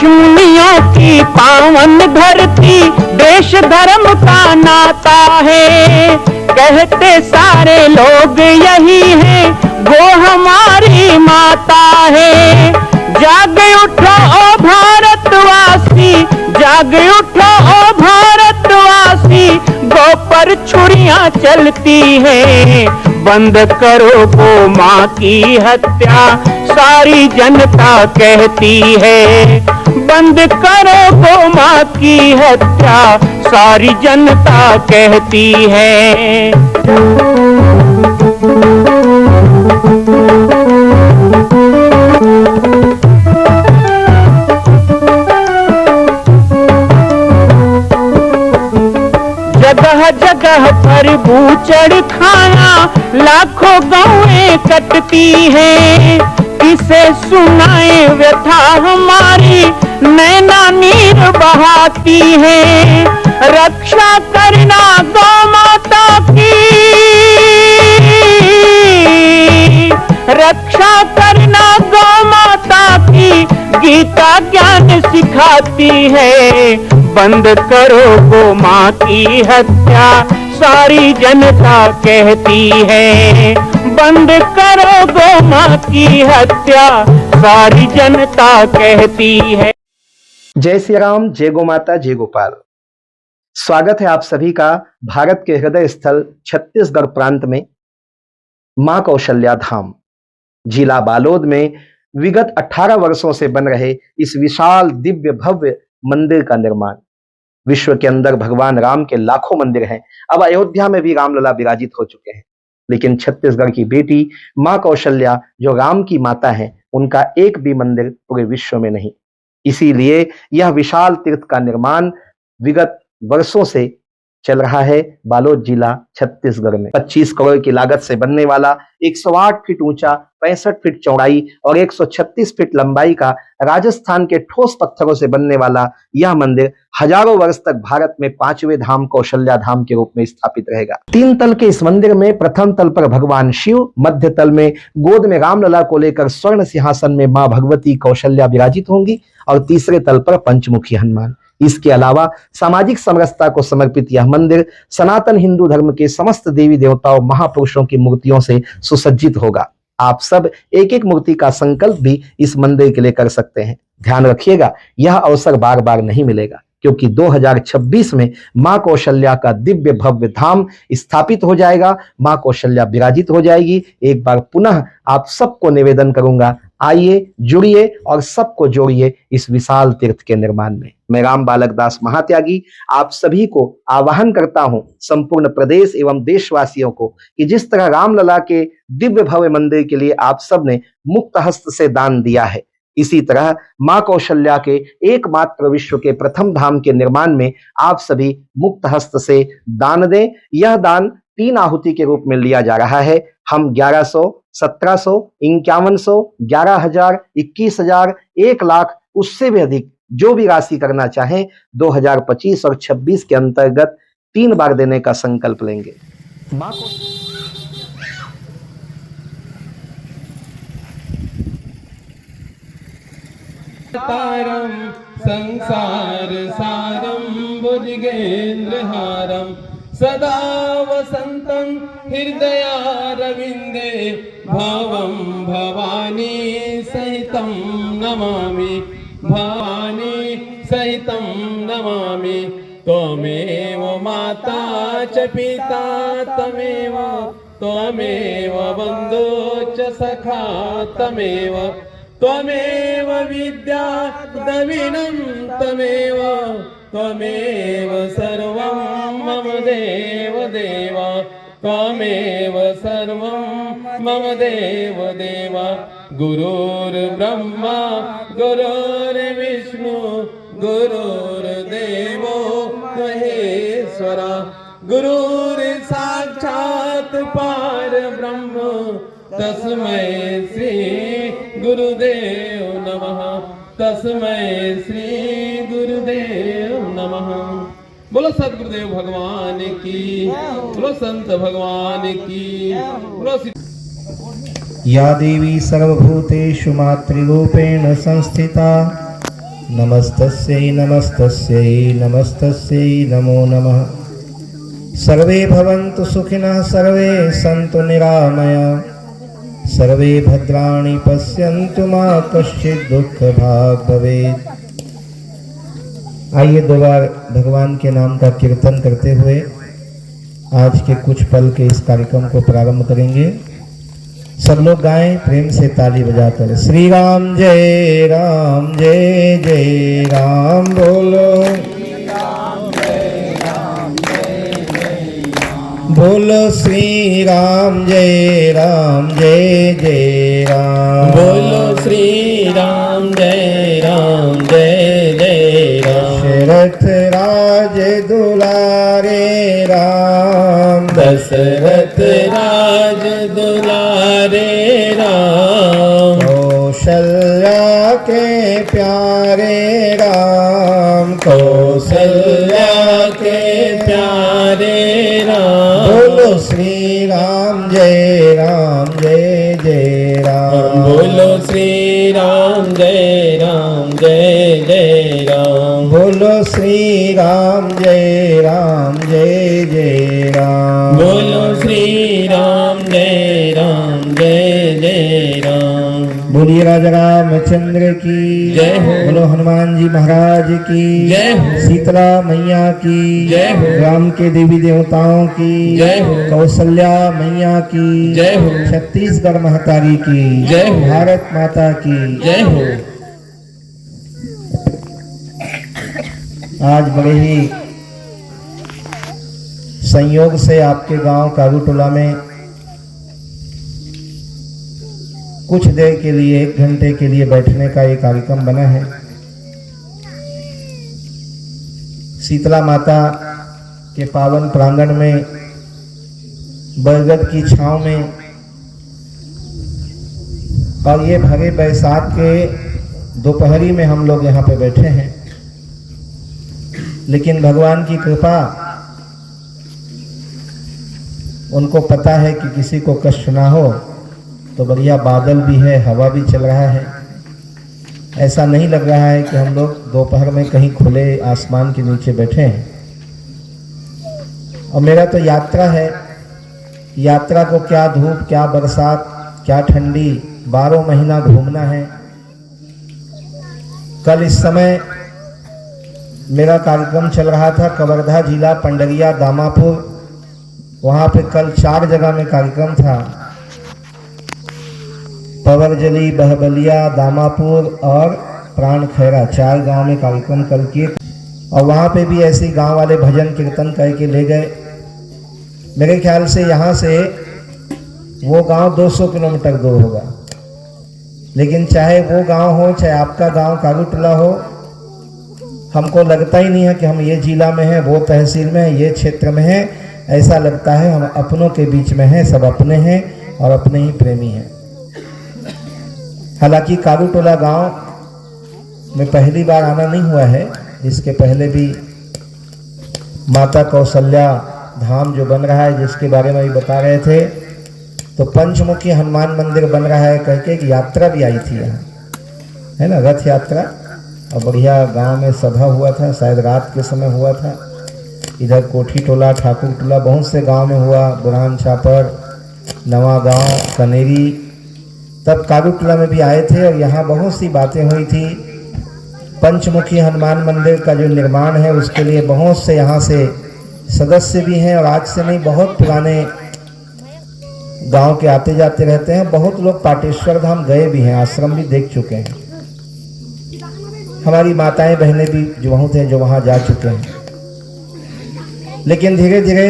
ऋषिमुनियों की पावन धरती, देश धर्म का नाता है। कहते सारे लोग यही है, वो हमारी माता है। जाग उठो ओ भारतवासी, जाग उठो ओ भारतवासी, गौ पर छुरियां चलती है। बंद करो गौ माँ की हत्या, सारी जनता कहती है। बंद करो गौ माँ की हत्या, सारी जनता कहती है। जगह जगह पर बूचड़ खाना, लाखों गौएं कटती हैं। किसे सुनाए व्यथा हमारी, नैना नीर बहाती है। रक्षा करना गौ माता की, रक्षा करना गौ माता की, गीता ज्ञान सिखाती है। बंद करो गौ माँ की हत्या, सारी जनता कहती है। बंद करो गौ माँ की हत्या, सारी जनता कहती है। जय श्री राम, जय गौ माता, जय गोपाल। स्वागत है आप सभी का भारत के हृदय स्थल छत्तीसगढ़ प्रांत में मां कौशल्या धाम जिला बालोद में विगत 18 वर्षों से बन रहे इस विशाल दिव्य भव्य मंदिर का निर्माण। विश्व के अंदर भगवान राम के लाखों मंदिर हैं। अब अयोध्या में भी रामलला विराजित हो चुके हैं, लेकिन छत्तीसगढ़ की बेटी मां कौशल्या जो राम की माता है, उनका एक भी मंदिर पूरे विश्व में नहीं। इसीलिए यह विशाल तीर्थ का निर्माण विगत वर्षों से चल रहा है बालोद जिला छत्तीसगढ़ में। 25 करोड़ की लागत से बनने वाला 108 फीट ऊंचा, 65 फीट चौड़ाई और 136 फीट लंबाई का राजस्थान के ठोस पत्थरों से बनने वाला यह मंदिर हजारों वर्ष तक भारत में 5वें धाम कौशल्या धाम के रूप में स्थापित रहेगा। 3 तल के इस मंदिर में प्रथम तल पर भगवान शिव, मध्य तल में गोद में रामलला को लेकर स्वर्ण सिंहासन में मां भगवती कौशल्या विराजित होंगी और तीसरे तल पर पंचमुखी हनुमान। इसके अलावा सामाजिक समरसता को समर्पित यह मंदिर सनातन हिंदू धर्म के समस्त देवी देवताओं महापुरुषों की मूर्तियों से सुसज्जित होगा। आप सब एक एक मूर्ति का संकल्प भी इस मंदिर के लिए कर सकते हैं। ध्यान रखिएगा, यह अवसर बार बार नहीं मिलेगा, क्योंकि 2026 में मां कौशल्या का दिव्य भव्य धाम स्थापित हो जाएगा। मां कौशल्या विराजित हो जाएगी। एक बार पुनः आप सबको निवेदन करूंगा, आइए, जुड़िए और सबको जोड़िए इस विशाल तीर्थ के निर्माण में। मैं राम बालक दास महात्यागी आप सभी को आह्वान करता हूं, संपूर्ण प्रदेश एवं देशवासियों को, कि जिस तरह रामलला के दिव्य भव्य मंदिर के लिए आप सब ने मुक्त हस्त से दान दिया है, इसी तरह मां कौशल्या के एकमात्र विश्व के प्रथम धाम के निर्माण में आप सभी मुक्त हस्त से दान दें। यह दान 3 आहुति के रूप में लिया जा रहा है। हम 1100, 1700, 5100, 11,000, 21,000, 1 लाख, उससे भी अधिक जो भी राशि करना चाहें 2025 और 26 के अंतर्गत 3 बार देने का संकल्प लेंगे। मां को तारम संसार सारम भुजगेन्द्रहारम सदा वसंतं हृदयारविंदे भावं भवानी सहितं नमामि, भवानी सहितं नमामि। त्वमेव माता च पिता त्वमेव, त्वमेव बन्धु च सखा त्वमेव, त्वमेव विद्या द्रविणं त्वमेव, त्वमेव सर्वं मम देव देव, त्वमेव सर्वं मम देव देव। गुरुर्ब्रह्मा गुरुर्विष्णु गुरुर्देवो महेश्वरा, गुरुर्साक्षात् परब्रह्म तस्मै श्री गुरुदेव नमः, तस्मै श्री गुरुदेव नमः। बोलो सद्गुरुदेव भगवान की, बोलो संत भगवान की, बोलो। या देवी सर्वभूतेषु मातृरूपेण संस्थिता नमस्तस्यै नमस्तस्यै नमस्तस्यै नमो नमः। सर्वे भवन्तु सुखिनः सर्वे सन्तु निरामया सर्वे भद्राणि पश्यन्तु मा कश्चित् दुःखभाग् भवेत्। आइए दो बार भगवान के नाम का कीर्तन करते हुए आज के कुछ पल के इस कार्यक्रम को प्रारंभ करेंगे। सब लोग गाएं प्रेम से ताली बजाकर। श्री राम जय जय राम बोलो। बोलो श्री राम जय जय राम। बोलो श्री राम जय जय राम। दशरथ राज दुलारे राम। दशरथ राज दुलारे राम। कौशल्या के प्यारे राम। कौशल्या के प्यारे राम। बोलो श्री राम जय जय राम। बोलो श्री राम जय जय राम। बोलो श्री राम जय जय राम। बोलो श्री राम जय जय राम। बोलिए राजा रामचंद्र की जय हो। बोलो हनुमान जी महाराज की जय हो। शीतला मैया की जय हो। राम के देवी देवताओं की जय हो। कौशल्या मैया की जय हो। छत्तीसगढ़ महतारी की जय हो। भारत माता की जय हो। आज बड़े ही संयोग से आपके गांव काबूटोला में कुछ देर के लिए 1 घंटे के लिए बैठने का एक कार्यक्रम बना है। शीतला माता के पावन प्रांगण में बरगद की छांव में और ये भरे बैसाख के दोपहरी में हम लोग यहाँ पे बैठे हैं। लेकिन भगवान की कृपा, उनको पता है कि किसी को कष्ट ना हो, तो बढ़िया बादल भी है, हवा भी चल रहा है। ऐसा नहीं लग रहा है कि हम लोग दोपहर में कहीं खुले आसमान के नीचे बैठे हैं। और मेरा तो यात्रा है, यात्रा को क्या धूप, क्या बरसात, क्या ठंडी, 12 महीना घूमना है। कल इस समय मेरा कार्यक्रम चल रहा था कवर्धा जिला पंडरिया दामापुर। वहाँ पे कल 4 जगह में कार्यक्रम था, पवरजली, बहबलिया, दामापुर और प्राण खैरा, 4 गांव में कार्यक्रम कल किए। और वहाँ पे भी ऐसे गांव वाले भजन कीर्तन करके ले गए। मेरे ख्याल से यहाँ से वो गांव 200 किलोमीटर दूर होगा। लेकिन चाहे वो गांव हो, चाहे आपका गांव काबूटोला हो, हमको लगता ही नहीं है कि हम ये जिला में हैं, वो तहसील में हैं, ये क्षेत्र में हैं। ऐसा लगता है हम अपनों के बीच में हैं, सब अपने हैं और अपने ही प्रेमी हैं। हालांकि काबूटोला गांव में पहली बार आना नहीं हुआ है। इसके पहले भी माता कौशल्या धाम जो बन रहा है, जिसके बारे में भी बता रहे थे, तो पंचमुखी हनुमान मंदिर बन रहा है कह के एक यात्रा भी आई थी यहाँ, है ना, रथ यात्रा। और बढ़िया गांव में सभा हुआ था, शायद रात के समय हुआ था। इधर कोठी टोला, ठाकुर टोला, बहुत से गांव में हुआ, बुरहान छापर, नवा गांव, कनेरी, तब काबूटोला में भी आए थे। और यहाँ बहुत सी बातें हुई थी। पंचमुखी हनुमान मंदिर का जो निर्माण है, उसके लिए बहुत से यहाँ से सदस्य भी हैं। और आज से नहीं, बहुत पुराने गांव के आते जाते रहते हैं। बहुत लोग पाटेश्वर धाम गए भी हैं, आश्रम भी देख चुके हैं। हमारी माताएं बहनें भी जो बहुत हैं, जो वहाँ जा चुके हैं। लेकिन धीरे धीरे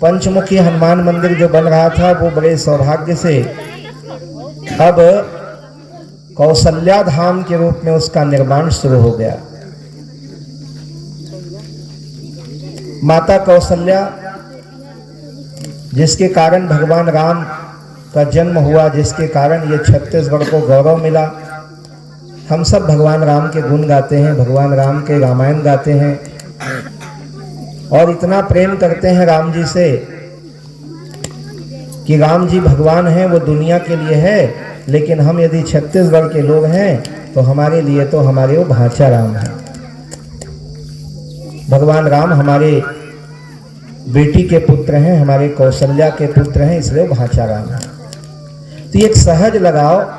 पंचमुखी हनुमान मंदिर जो बन रहा था, वो बड़े सौभाग्य से अब कौशल्या धाम के रूप में उसका निर्माण शुरू हो गया। माता कौशल्या, जिसके कारण भगवान राम का जन्म हुआ, जिसके कारण ये छत्तीसगढ़ को गौरव मिला। हम सब भगवान राम के गुण गाते हैं, भगवान राम के रामायण गाते हैं और इतना प्रेम करते हैं राम जी से कि राम जी भगवान हैं, वो दुनिया के लिए है। लेकिन हम यदि छत्तीसगढ़ के लोग हैं तो हमारे लिए तो हमारे वो भांचा राम है। भगवान राम हमारे बेटी के पुत्र हैं, हमारे कौशल्या के पुत्र हैं, इसलिए वो भांचा राम है। तो एक सहज लगाव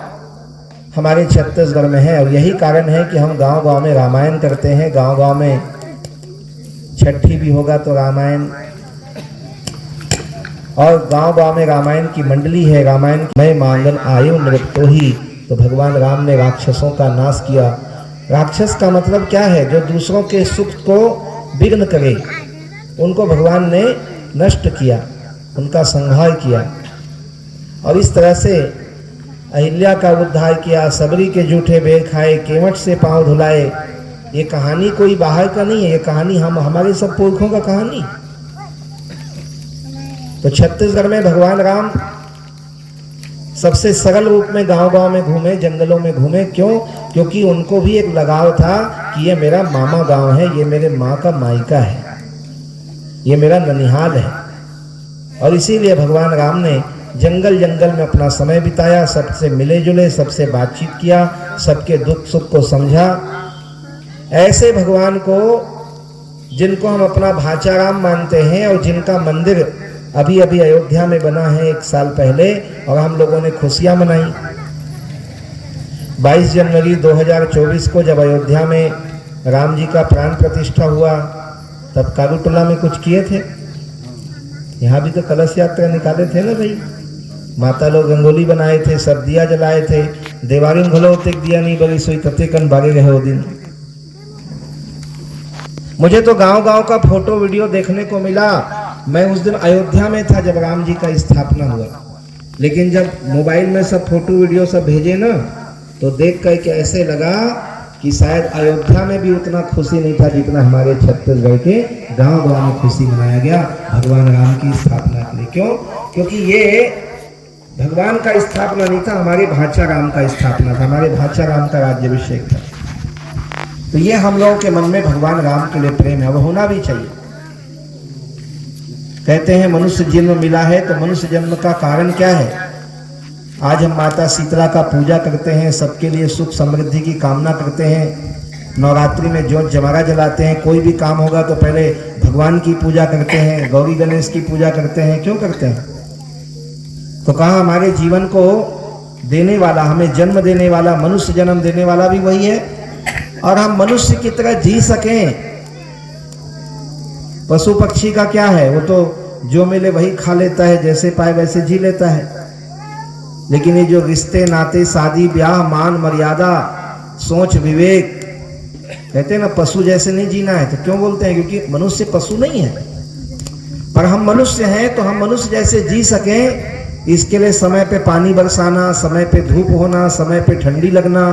हमारे छत्तीसगढ़ में है और यही कारण है कि हम गांव-गांव में रामायण करते हैं। गांव-गांव में छठी भी होगा तो रामायण, और गांव-गांव में रामायण की मंडली है। रामायण मैं मांगन आयो नृत्यो ही, तो भगवान राम ने राक्षसों का नाश किया। राक्षस का मतलब क्या है? जो दूसरों के सुख को विघ्न करे, उनको भगवान ने नष्ट किया, उनका संहार किया। और इस तरह से अहिल्या का उद्धार किया, सबरी के जूठे बेर खाए, केवट से पांव धुलाए। ये कहानी कोई बाहर का नहीं है, ये कहानी हमारे सब पुरखों का कहानी। तो छत्तीसगढ़ में भगवान राम सबसे सरल रूप में गांव-गांव में घूमे, जंगलों में घूमे। क्यों? क्योंकि उनको भी एक लगाव था कि ये मेरा मामा गांव है, ये मेरे माँ का मायका है, ये मेरा ननिहाल है। और इसीलिए भगवान राम ने जंगल जंगल में अपना समय बिताया, सबसे मिले जुले, सबसे बातचीत किया, सबके दुख सुख को समझा। ऐसे भगवान को, जिनको हम अपना भांचा राम मानते हैं और जिनका मंदिर अभी अभी अयोध्या में बना है 1 साल पहले, और हम लोगों ने खुशियां मनाई। 22 जनवरी 2024 को जब अयोध्या में राम जी का प्राण प्रतिष्ठा हुआ, तब कारूटोला में कुछ किए थे। यहाँ भी तो कलश यात्रा निकाले थे ना भाई, माता लोग रंगोली बनाए थे, सब दिया जलाए थे। देवारिन घलो तक दिया नहीं बगी सोई तते कन भागे गए वो दिन। मुझे तो गांव-गांव का फोटो वीडियो देखने को मिला। मैं उस दिन अयोध्या में था जब राम जी का स्थापना हुआ, लेकिन जब मोबाइल में सब फोटो वीडियो सब भेजे ना, तो देख कर के ऐसे लगा कि शायद अयोध्या में भी उतना खुशी नहीं था जितना हमारे छत्तीसगढ़ के गांव-गांव में खुशी मनाया गया भगवान राम की स्थापना के लिए। क्यों? क्योंकि ये भगवान का स्थापना नहीं था, हमारे भांचा राम का स्थापना था, हमारे भांचा राम का राज्याभिषेक था। तो ये हम लोगों के मन में भगवान राम के लिए प्रेम है, वो होना भी चाहिए। कहते हैं मनुष्य जन्म मिला है, तो मनुष्य जन्म का कारण क्या है? आज हम माता शीतला का पूजा करते हैं, सबके लिए सुख समृद्धि की कामना करते हैं। नवरात्रि में ज्योत जमारा जलाते हैं, कोई भी काम होगा तो पहले भगवान की पूजा करते हैं, गौरी गणेश की पूजा करते हैं। क्यों करते हैं? तो कहा हमारे जीवन को देने वाला, हमें जन्म देने वाला, मनुष्य जन्म देने वाला भी वही है, और हम मनुष्य की तरह जी सकें। पशु पक्षी का क्या है? वो तो जो मिले वही खा लेता है, जैसे पाए वैसे जी लेता है। लेकिन ये जो रिश्ते नाते, शादी ब्याह, मान मर्यादा, सोच विवेक, कहते हैं ना पशु जैसे नहीं जीना है। तो क्यों बोलते हैं? क्योंकि मनुष्य पशु नहीं है, पर हम मनुष्य हैं, तो हम मनुष्य जैसे जी सकें, इसके लिए समय पे पानी बरसाना, समय पे धूप होना, समय पे ठंडी लगना,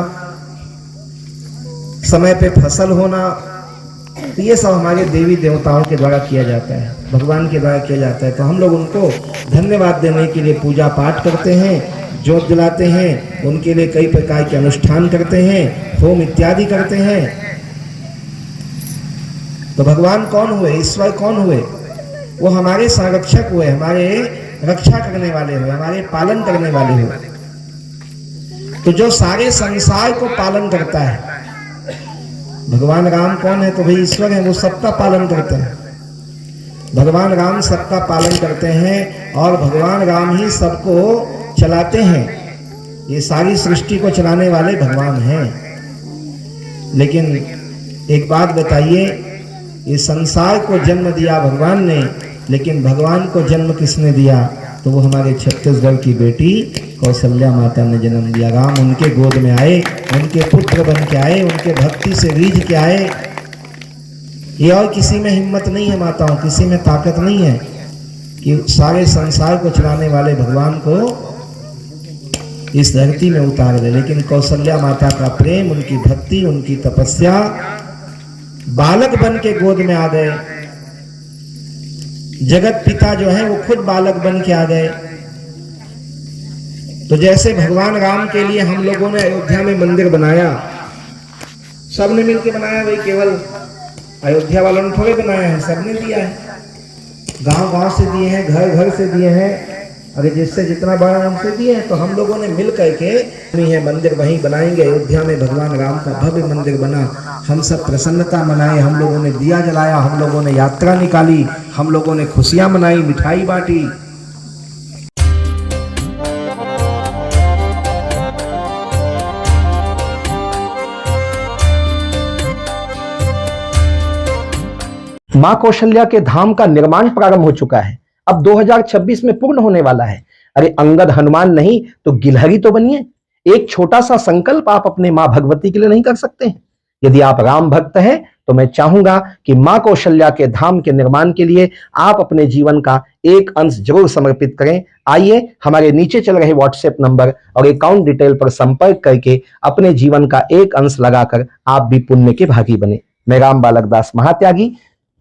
समय पे फसल होना, तो ये सब हमारे देवी देवताओं के द्वारा किया जाता है, भगवान के द्वारा किया जाता है। तो हम लोग उनको धन्यवाद देने के लिए पूजा पाठ करते हैं, ज्योत जलाते हैं, उनके लिए कई प्रकार के अनुष्ठान करते हैं, होम इत्यादि करते हैं। तो भगवान कौन हुए? ईश्वर कौन हुए? वो हमारे संरक्षक हुए, हमारे रक्षा करने वाले हुए, हमारे पालन करने वाले हुए। तो जो सारे संसार को पालन करता है, भगवान राम कौन है? तो भाई ईश्वर है, वो सबका पालन करते हैं। भगवान राम सबका पालन करते हैं और भगवान राम ही सबको चलाते हैं। ये सारी सृष्टि को चलाने वाले भगवान हैं। लेकिन एक बात बताइए, ये संसार को जन्म दिया भगवान ने, लेकिन भगवान को जन्म किसने दिया? तो वो हमारे छत्तीसगढ़ की बेटी कौशल्या माता ने जन्म दिया। राम उनके गोद में आए, उनके पुत्र बन के आए, उनके भक्ति से रीझ के आए। ये और किसी में हिम्मत नहीं है माताओं, किसी में ताकत नहीं है कि सारे संसार को चलाने वाले भगवान को इस धरती में उतार दे। लेकिन कौशल्या माता का प्रेम, उनकी भक्ति, उनकी तपस्या, बालक बन के गोद में आ गए। जगत पिता जो है वो खुद बालक बन के आ गए। तो जैसे भगवान राम के लिए हम लोगों ने अयोध्या में मंदिर बनाया, सबने मिलकर बनाया, भाई केवल अयोध्या वालों ने थोड़े बनाया है, सबने दिया है। गांव गांव से दिए हैं, घर घर से दिए हैं। अगर जिससे जितना बड़ा हमसे दिए हैं तो हम लोगों ने मिल करके है मंदिर वहीं बनाएंगे। अयोध्या में भगवान राम का भव्य मंदिर बना, हम सब प्रसन्नता मनाए, हम लोगों ने दिया जलाया, हम लोगों ने यात्रा निकाली, हम लोगों ने खुशियां मनाई, मिठाई बांटी। मां कौशल्या के धाम का निर्माण प्रारंभ हो चुका है, अब 2026 में पूर्ण होने वाला है। अरे अंगद हनुमान नहीं तो गिलहरी तो बनिए। एक छोटा सा संकल्प आप अपने मां भगवती के लिए नहीं कर सकते हैं? यदि आप राम भक्त हैं तो मैं चाहूंगा कि मां कौशल्या के धाम के निर्माण के लिए आप अपने जीवन का एक अंश जरूर समर्पित करें। आइए हमारे नीचे चल रहे व्हाट्सएप नंबर और अकाउंट डिटेल पर संपर्क करके अपने जीवन का एक अंश लगाकर आप भी पुण्य के भागी बने। मैं राम बालक दास महात्यागी,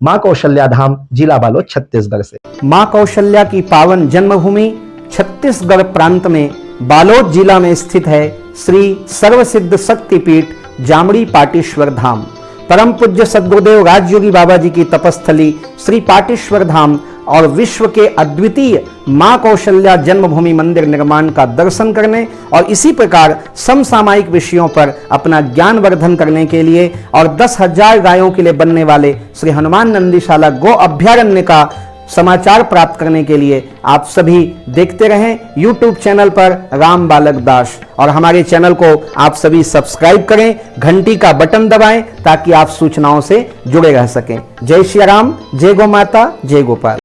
मां कौशल्या धाम, जिला बालोद, छत्तीसगढ़ से। मां कौशल्या की पावन जन्मभूमि छत्तीसगढ़ प्रांत में बालोद जिला में स्थित है श्री सर्वसिद्ध शक्तिपीठ जामड़ी पाटेश्वर धाम। परम पूज्य सद्गुरुदेव राजयोगी बाबा जी की तपस्थली श्री पाटेश्वर धाम और विश्व के अद्वितीय मां कौशल्या जन्मभूमि मंदिर निर्माण का दर्शन करने और इसी प्रकार समसामयिक विषयों पर अपना ज्ञान वर्धन करने के लिए और 10,000 गायों के लिए बनने वाले श्री हनुमान नंदीशाला गो अभ्यारण्य का समाचार प्राप्त करने के लिए आप सभी देखते रहें YouTube चैनल पर राम बालक दास, और हमारे चैनल को आप सभी सब्सक्राइब करें, घंटी का बटन दबाएं ताकि आप सूचनाओं से जुड़े रह सकें। जय श्री राम, जय गौ माता, जय गोपाल।